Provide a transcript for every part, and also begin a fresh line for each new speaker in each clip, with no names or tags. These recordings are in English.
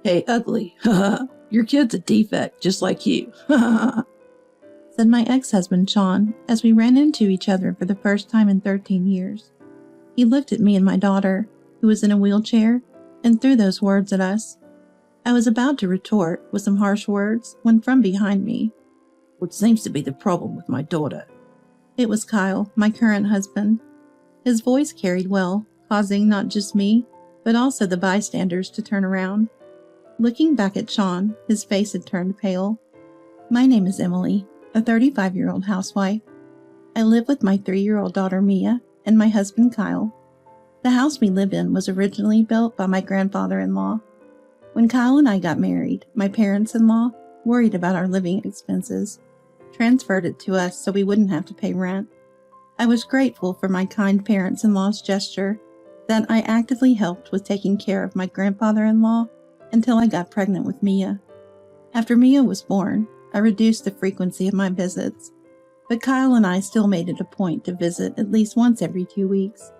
Hey, ugly. Your kid's a defect, just like you. Said my ex-husband, Sean, as we ran into each other for the first time in 13 years. He looked at me and my daughter, who was in a wheelchair, and threw those words at us. I was about to retort with some harsh words when from behind me, "What seems to be the problem with my daughter?" It was Kyle, my current husband. His voice carried well, causing not just me, but also the bystanders to turn around. Looking back at Sean, his face had turned pale. My name is Emily, a 35-year-old housewife. I live with my 3-year-old daughter Mia and my husband Kyle. The house we live in was originally built by my grandfather-in-law. When Kyle and I got married, my parents-in-law, worried about our living expenses, transferred it to us so we wouldn't have to pay rent. I was grateful for my kind parents-in-law's gesture that I actively helped with taking care of my grandfather-in-law until I got pregnant with Mia. After Mia was born, I reduced the frequency of my visits, but Kyle and I still made it a point to visit at least once every 2 weeks.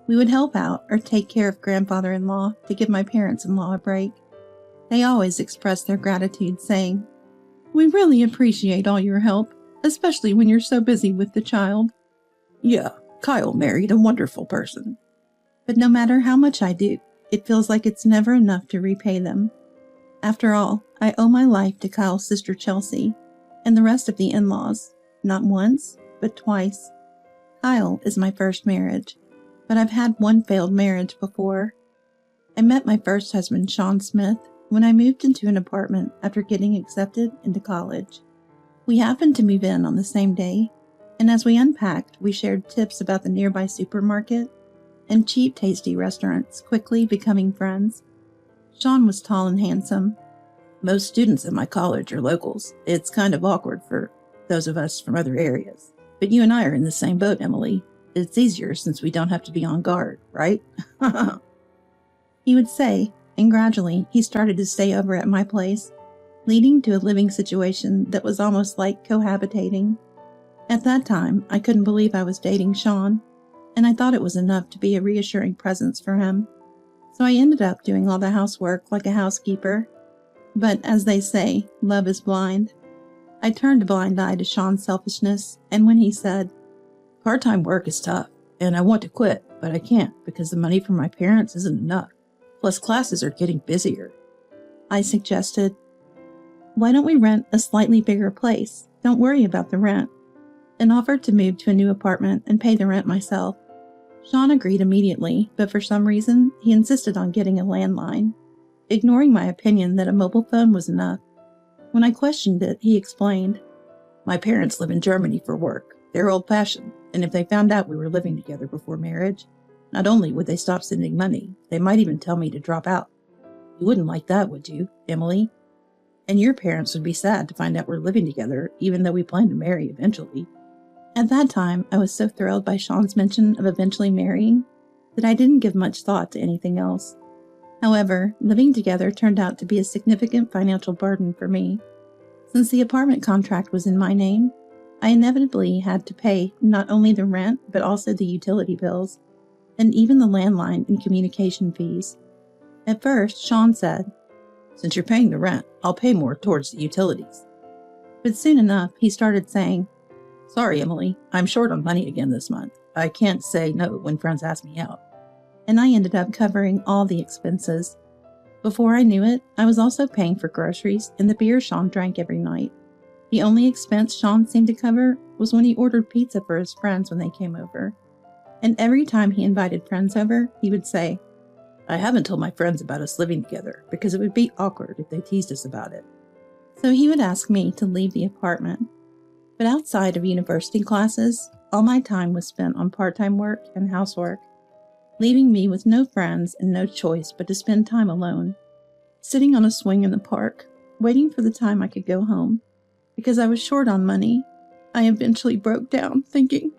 We would help out or take care of grandfather-in-law to give my parents-in-law a break. They always expressed their gratitude, saying, "We really appreciate all your help, especially when you're so busy with the child."
Yeah, Kyle married a wonderful person.
But no matter how much I do, it feels like it's never enough to repay them. After all, I owe my life to Kyle's sister Chelsea and the rest of the in-laws, not once, but twice. Kyle is my first marriage, but I've had one failed marriage before. I met my first husband, Sean Smith, when I moved into an apartment after getting accepted into college. We happened to move in on the same day, and as we unpacked, we shared tips about the nearby supermarket and cheap, tasty restaurants, quickly becoming friends. Sean was tall and handsome.
Most students at my college are locals. It's kind of awkward for those of us from other areas. But you and I are in the same boat, Emily. It's easier since we don't have to be on guard, right?
He would say, and gradually he started to stay over at my place, leading to a living situation that was almost like cohabitating. At that time, I couldn't believe I was dating Sean, and I thought it was enough to be a reassuring presence for him. So I ended up doing all the housework like a housekeeper. But as they say, love is blind. I turned a blind eye to Sean's selfishness, and when he said,
"Part-time work is tough, and I want to quit, but I can't because the money from my parents isn't enough. Plus classes are getting busier,"
I suggested, "Why don't we rent a slightly bigger place? Don't worry about the rent," and offered to move to a new apartment and pay the rent myself. Sean agreed immediately, but for some reason, he insisted on getting a landline, ignoring my opinion that a mobile phone was enough. When I questioned it, he explained,
"My parents live in Germany for work. They're old-fashioned, and if they found out we were living together before marriage, not only would they stop sending money, they might even tell me to drop out. You wouldn't like that, would you, Emily? And your parents would be sad to find out we're living together, even though we plan to marry eventually."
At that time, I was so thrilled by Sean's mention of eventually marrying that I didn't give much thought to anything else. However, living together turned out to be a significant financial burden for me. Since the apartment contract was in my name, I inevitably had to pay not only the rent, but also the utility bills, and even the landline and communication fees. At first, Sean said,
"Since you're paying the rent, I'll pay more towards the utilities."
But soon enough, he started saying,
"Sorry, Emily, I'm short on money again this month. I can't say no when friends ask me out."
And I ended up covering all the expenses. Before I knew it, I was also paying for groceries and the beer Sean drank every night. The only expense Sean seemed to cover was when he ordered pizza for his friends when they came over. And every time he invited friends over, he would say,
"I haven't told my friends about us living together because it would be awkward if they teased us about it."
So he would ask me to leave the apartment. But outside of university classes, all my time was spent on part-time work and housework, leaving me with no friends and no choice but to spend time alone, sitting on a swing in the park, waiting for the time I could go home. Because I was short on money, I eventually broke down thinking,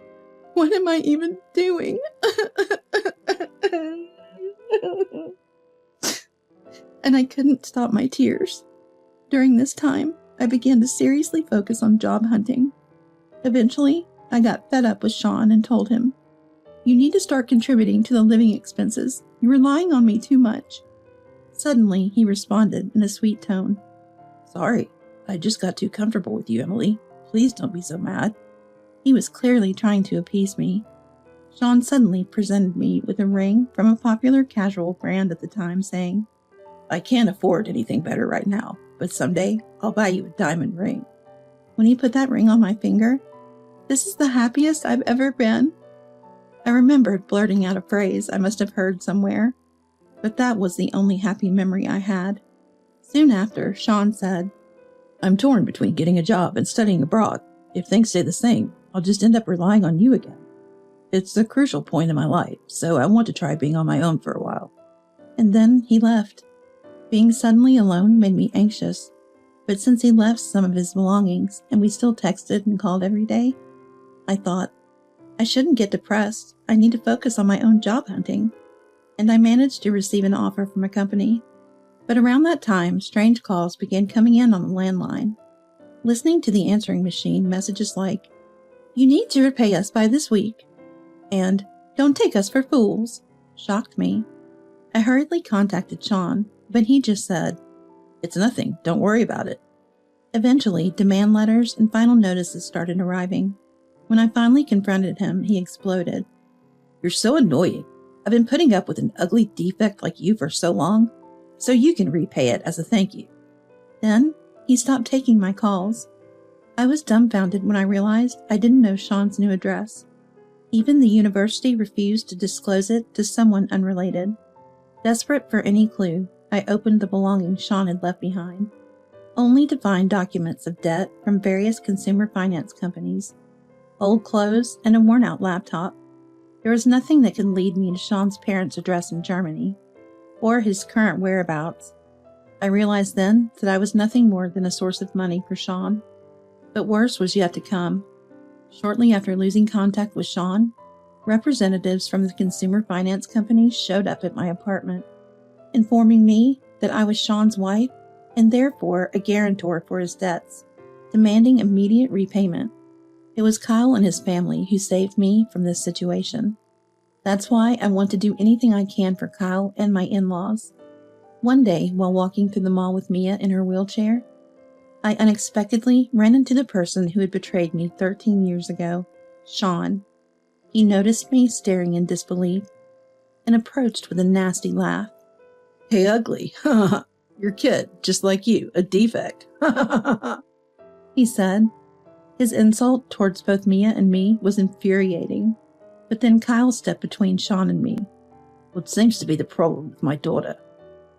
what am I even doing? And I couldn't stop my tears. During this time, I began to seriously focus on job hunting. Eventually, I got fed up with Sean and told him, "You need to start contributing to the living expenses. You're relying on me too much." Suddenly, he responded in a sweet tone.
Sorry, I just got too comfortable with you, Emily. Please don't be so mad.
He was clearly trying to appease me. Sean suddenly presented me with a ring from a popular casual brand at the time, saying,
I can't afford anything better right now, but someday I'll buy you a diamond ring.
When he put that ring on my finger, "This is the happiest I've ever been." I remembered blurting out a phrase I must have heard somewhere, but that was the only happy memory I had. Soon after, Sean said,
I'm torn between getting a job and studying abroad. If things stay the same, I'll just end up relying on you again. It's a crucial point in my life, so I want to try being on my own for a while.
And then he left. Being suddenly alone made me anxious, but since he left some of his belongings and we still texted and called every day, I thought, I shouldn't get depressed. I need to focus on my own job hunting. And I managed to receive an offer from a company. But around that time, strange calls began coming in on the landline. Listening to the answering machine, messages like, "You need to repay us by this week," and "Don't take us for fools," shocked me. I hurriedly contacted Sean, but he just said,
It's nothing, don't worry about it.
Eventually, demand letters and final notices started arriving. When I finally confronted him, he exploded.
You're so annoying. I've been putting up with an ugly defect like you for so long, so you can repay it as a thank you.
Then, he stopped taking my calls. I was dumbfounded when I realized I didn't know Sean's new address. Even the university refused to disclose it to someone unrelated. Desperate for any clue, I opened the belongings Sean had left behind, only to find documents of debt from various consumer finance companies, old clothes, and a worn-out laptop. There was nothing that could lead me to Sean's parents' address in Germany, or his current whereabouts. I realized then that I was nothing more than a source of money for Sean. But worse was yet to come. Shortly after losing contact with Sean, representatives from the consumer finance companies showed up at my apartment, informing me that I was Sean's wife and therefore a guarantor for his debts, demanding immediate repayment. It was Kyle and his family who saved me from this situation. That's why I want to do anything I can for Kyle and my in-laws. One day, while walking through the mall with Mia in her wheelchair, I unexpectedly ran into the person who had betrayed me 13 years ago, Sean. He noticed me staring in disbelief and approached with a nasty laugh.
Hey, ugly. Your kid, just like you, a defect.
He said. His insult towards both Mia and me was infuriating, but then Kyle stepped between Sean and me.
What seems to be the problem with my daughter?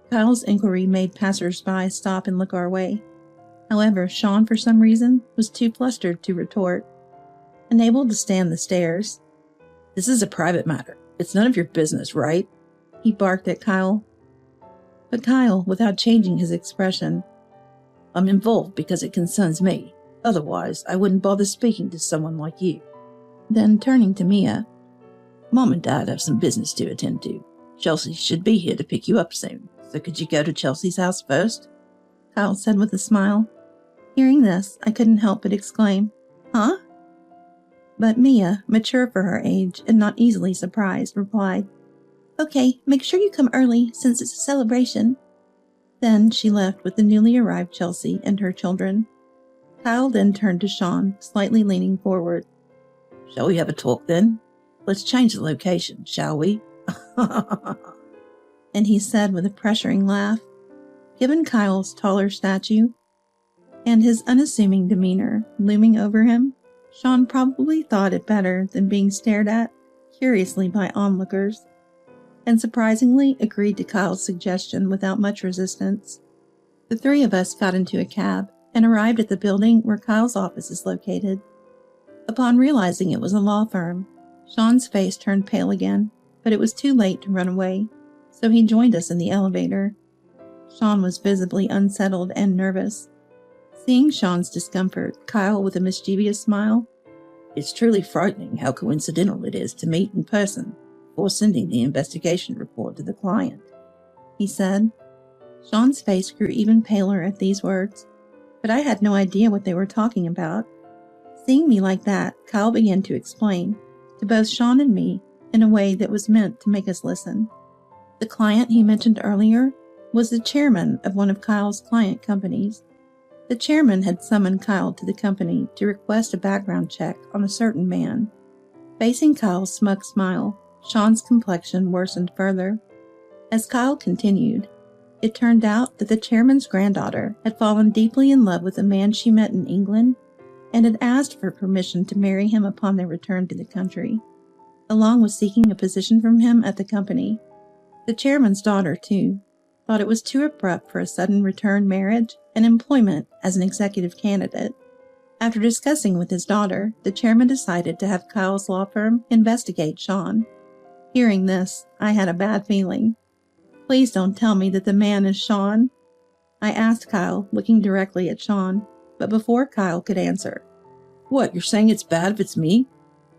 Kyle's inquiry made passers-by stop and look our way. However, Sean, for some reason, was too flustered to retort. Unable to stand the stares,
This is a private matter. It's none of your business, right?
He barked at Kyle. But Kyle, without changing his expression,
I'm involved because it concerns me. Otherwise, I wouldn't bother speaking to someone like you.
Then turning to Mia,
Mom and Dad have some business to attend to. Chelsea should be here to pick you up soon, so could you go to Chelsea's house first?
Kyle said with a smile. Hearing this, I couldn't help but exclaim, "Huh?" But Mia, mature for her age and not easily surprised, replied, "Okay, make sure you come early since it's a celebration." Then she left with the newly arrived Chelsea and her children. Kyle then turned to Sean, slightly leaning forward.
Shall we have a talk then? Let's change the location, shall we?
And he said with a pressuring laugh. Given Kyle's taller stature and his unassuming demeanor looming over him, Sean probably thought it better than being stared at curiously by onlookers, and surprisingly agreed to Kyle's suggestion without much resistance. The three of us got into a cab and arrived at the building where Kyle's office is located. Upon realizing it was a law firm, Sean's face turned pale again, but it was too late to run away, so he joined us in the elevator. Sean was visibly unsettled and nervous. Seeing Sean's discomfort, Kyle, with a mischievous smile,
It's truly frightening how coincidental it is to meet in person before sending the investigation report to the client,
he said. Sean's face grew even paler at these words, but I had no idea what they were talking about. Seeing me like that, Kyle began to explain, to both Sean and me, in a way that was meant to make us listen. The client he mentioned earlier was the chairman of one of Kyle's client companies. The chairman had summoned Kyle to the company to request a background check on a certain man. Facing Kyle's smug smile, Sean's complexion worsened further. As Kyle continued, it turned out that the chairman's granddaughter had fallen deeply in love with a man she met in England and had asked for permission to marry him upon their return to the country, along with seeking a position from him at the company. The chairman's daughter, too, thought it was too abrupt for a sudden return marriage and employment as an executive candidate. After discussing with his daughter, the chairman decided to have Kyle's law firm investigate Sean. Hearing this, I had a bad feeling. Please don't tell me that the man is Sean. I asked Kyle, looking directly at Sean, but before Kyle could answer.
What, you're saying it's bad if it's me?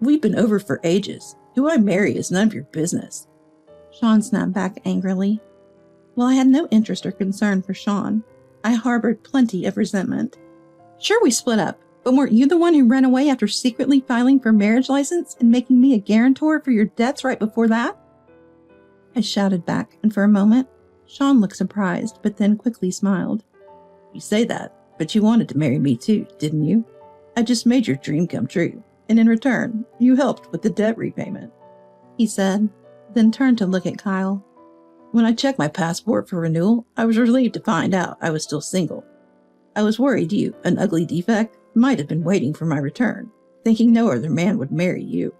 We've been over for ages. Who I marry is none of your business.
Sean snapped back angrily. While I had no interest or concern for Sean, I harbored plenty of resentment. Sure, we split up, but weren't you the one who ran away after secretly filing for marriage license and making me a guarantor for your debts right before that? I shouted back, and for a moment, Sean looked surprised, but then quickly smiled.
You say that, but you wanted to marry me too, didn't you? I just made your dream come true, and in return, you helped with the debt repayment,
he said, then turned to look at Kyle.
When I checked my passport for renewal, I was relieved to find out I was still single. I was worried you, an ugly defect, might have been waiting for my return, thinking no other man would marry you.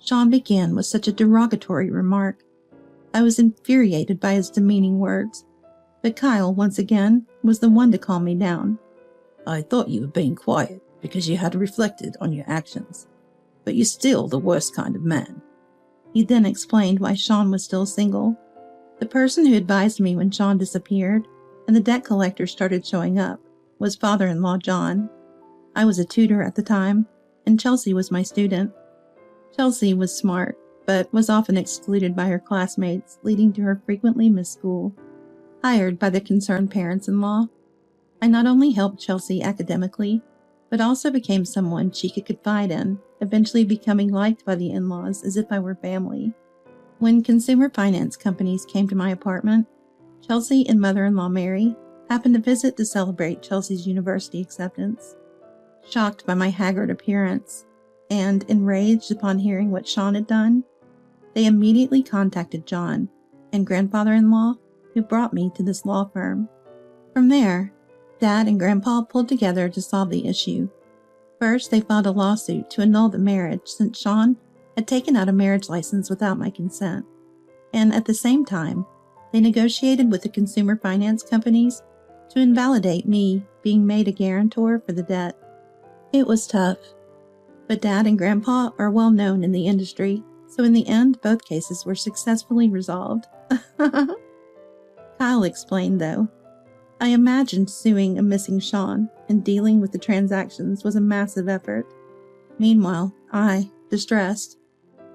Sean began with such a derogatory remark. I was infuriated by his demeaning words, but Kyle, once again, was the one to calm me down.
I thought you were being quiet because you had reflected on your actions, but you're still the worst kind of man.
He then explained why Sean was still single. The person who advised me when Sean disappeared and the debt collector started showing up was father-in-law John. I was a tutor at the time, and Chelsea was my student. Chelsea was smart, but was often excluded by her classmates, leading to her frequently missed school. Hired by the concerned parents-in-law, I not only helped Chelsea academically, but also became someone she could confide in, eventually becoming liked by the in-laws as if I were family. When consumer finance companies came to my apartment, Chelsea and mother-in-law Mary happened to visit to celebrate Chelsea's university acceptance. Shocked by my haggard appearance and enraged upon hearing what Sean had done, they immediately contacted John and grandfather-in-law, who brought me to this law firm. From there, Dad and Grandpa pulled together to solve the issue. First, they filed a lawsuit to annul the marriage since Sean had taken out a marriage license without my consent. And at the same time, they negotiated with the consumer finance companies to invalidate me being made a guarantor for the debt. It was tough, but Dad and Grandpa are well known in the industry, so in the end, both cases were successfully resolved. Kyle explained, though. I imagined suing a missing Sean and dealing with the transactions was a massive effort. Meanwhile, I, distressed,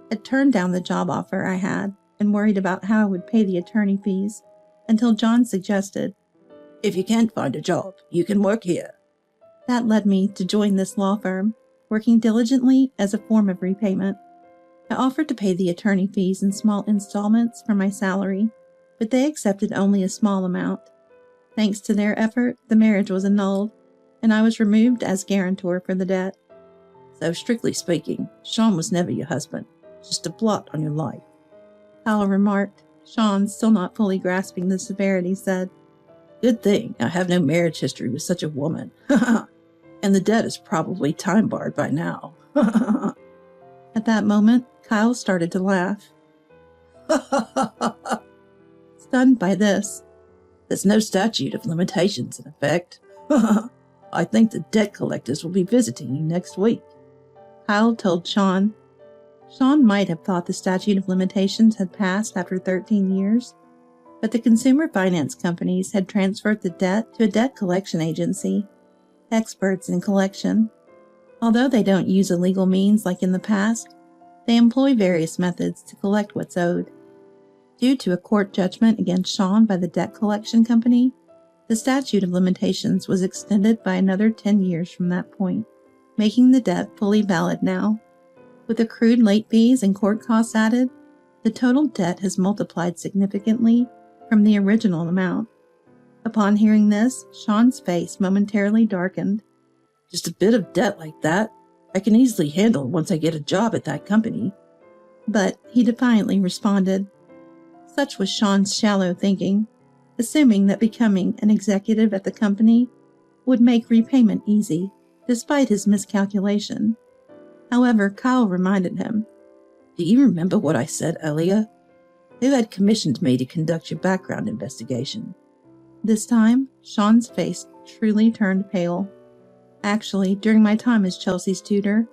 had turned down the job offer I had and worried about how I would pay the attorney fees until John suggested,
If you can't find a job, you can work here.
That led me to join this law firm, working diligently as a form of repayment. I offered to pay the attorney fees in small installments from my salary, but they accepted only a small amount. Thanks to their effort, the marriage was annulled, and I was removed as guarantor for the debt.
So strictly speaking, Sean was never your husband, just a blot on your life.
Kyle remarked. Sean, still not fully grasping the severity, said,
Good thing I have no marriage history with such a woman. And the debt is probably time-barred by now.
At that moment, Kyle started to laugh. Stunned by this,
There's no statute of limitations in effect. I think the debt collectors will be visiting you next week.
Kyle told Sean. Sean might have thought the statute of limitations had passed after 13 years, but the consumer finance companies had transferred the debt to a debt collection agency, experts in collection. Although they don't use illegal means like in the past, they employ various methods to collect what's owed. Due to a court judgment against Sean by the debt collection company, the statute of limitations was extended by another 10 years from that point, making the debt fully valid now. With accrued late fees and court costs added, the total debt has multiplied significantly from the original amount. Upon hearing this, Sean's face momentarily darkened.
Just a bit of debt like that, I can easily handle once I get a job at that company.
But he defiantly responded. Such was Sean's shallow thinking, assuming that becoming an executive at the company would make repayment easy, despite his miscalculation. However, Kyle reminded him.
Do you remember what I said earlier? Who had commissioned me to conduct your background investigation?
This time, Sean's face truly turned pale. Actually, during my time as Chelsea's tutor,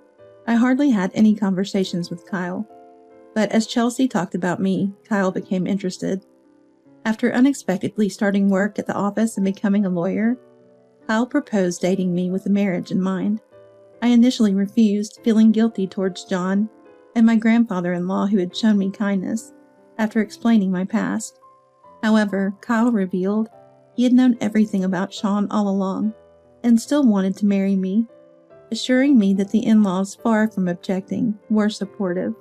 I hardly had any conversations with Kyle. But as Chelsea talked about me, Kyle became interested. After unexpectedly starting work at the office and becoming a lawyer, Kyle proposed dating me with a marriage in mind. I initially refused, feeling guilty towards John and my grandfather-in-law who had shown me kindness after explaining my past. However, Kyle revealed he had known everything about Sean all along and still wanted to marry me, assuring me that the in-laws, far from objecting, were supportive.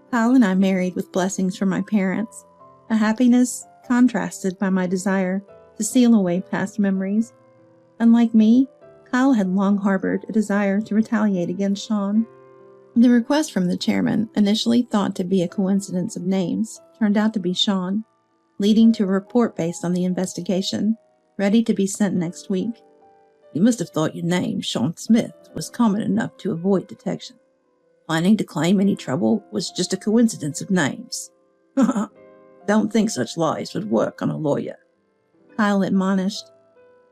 Kyle and I married with blessings from my parents, a happiness contrasted by my desire to seal away past memories. Unlike me, Kyle had long harbored a desire to retaliate against Sean. The request from the chairman, initially thought to be a coincidence of names, turned out to be Sean, leading to a report based on the investigation, ready to be sent next week.
You must have thought your name, Sean Smith, was common enough to avoid detection. Planning to claim any trouble was just a coincidence of names. Don't think such lies would work on a lawyer,
Kyle admonished.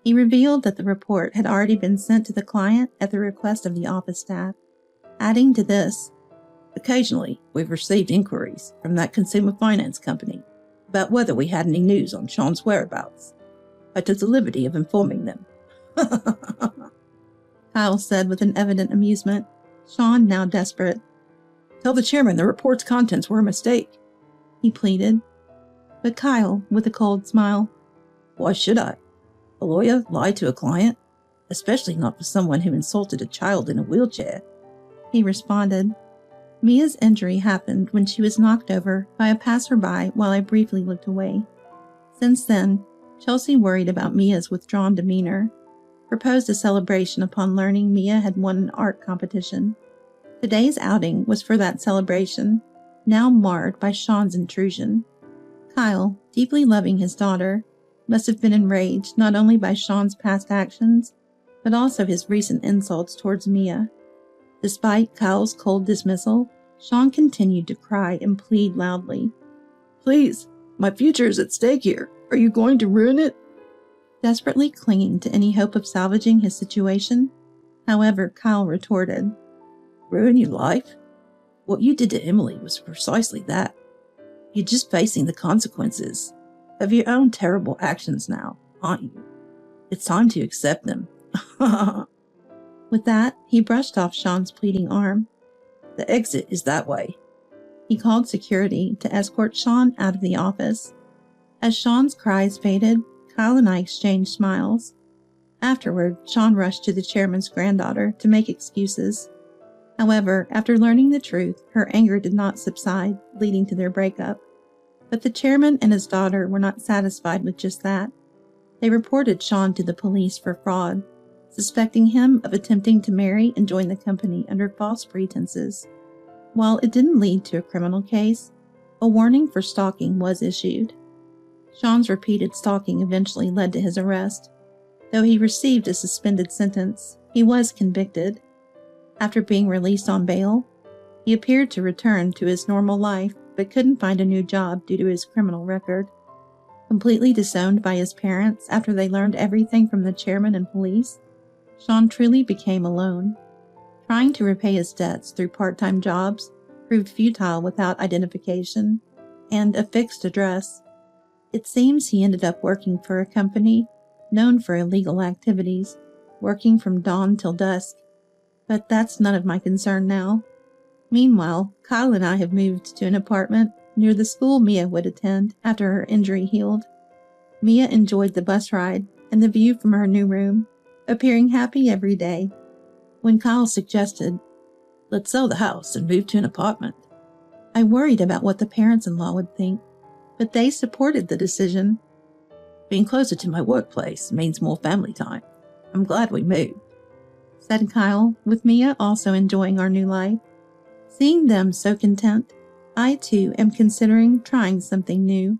He revealed that the report had already been sent to the client at the request of the office staff. Adding to this,
occasionally we've received inquiries from that consumer finance company about whether we had any news on Sean's whereabouts. I took the liberty of informing them.
Kyle said with an evident amusement, Sean now desperate.
Tell the chairman the report's contents were a mistake,
he pleaded. But Kyle, with a cold smile.
Why should I? A lawyer lie to a client? Especially not for someone who insulted a child in a wheelchair,
he responded. Mia's injury happened when she was knocked over by a passerby while I briefly looked away. Since then, Chelsea worried about Mia's withdrawn demeanor, proposed a celebration upon learning Mia had won an art competition. Today's outing was for that celebration, now marred by Sean's intrusion. Kyle, deeply loving his daughter, must have been enraged not only by Sean's past actions, but also his recent insults towards Mia. Despite Kyle's cold dismissal, Sean continued to cry and plead loudly.
Please, my future is at stake here. Are you going to ruin it?
Desperately clinging to any hope of salvaging his situation. However, Kyle retorted.
Ruin your life? What you did to Emily was precisely that. You're just facing the consequences of your own terrible actions now, aren't you? It's time to accept them.
With that, he brushed off Sean's pleading arm.
The exit is that way.
He called security to escort Sean out of the office. As Sean's cries faded, Kyle and I exchanged smiles. Afterward, Sean rushed to the chairman's granddaughter to make excuses. However, after learning the truth, her anger did not subside, leading to their breakup. But the chairman and his daughter were not satisfied with just that. They reported Sean to the police for fraud, suspecting him of attempting to marry and join the company under false pretenses. While it didn't lead to a criminal case, a warning for stalking was issued. Sean's repeated stalking eventually led to his arrest. Though he received a suspended sentence, he was convicted. After being released on bail, he appeared to return to his normal life but couldn't find a new job due to his criminal record. Completely disowned by his parents after they learned everything from the chairman and police, Sean truly became alone. Trying to repay his debts through part-time jobs proved futile without identification and a fixed address. It seems he ended up working for a company known for illegal activities, working from dawn till dusk. But that's none of my concern now. Meanwhile, Kyle and I have moved to an apartment near the school Mia would attend after her injury healed. Mia enjoyed the bus ride and the view from her new room, appearing happy every day. When Kyle suggested,
"Let's sell the house and move to an apartment,"
I worried about what the parents-in-law would think. but they supported the decision.
Being closer to my workplace means more family time. I'm glad we moved,
said Kyle, with Mia also enjoying our new life. Seeing them so content, I too am considering trying something new.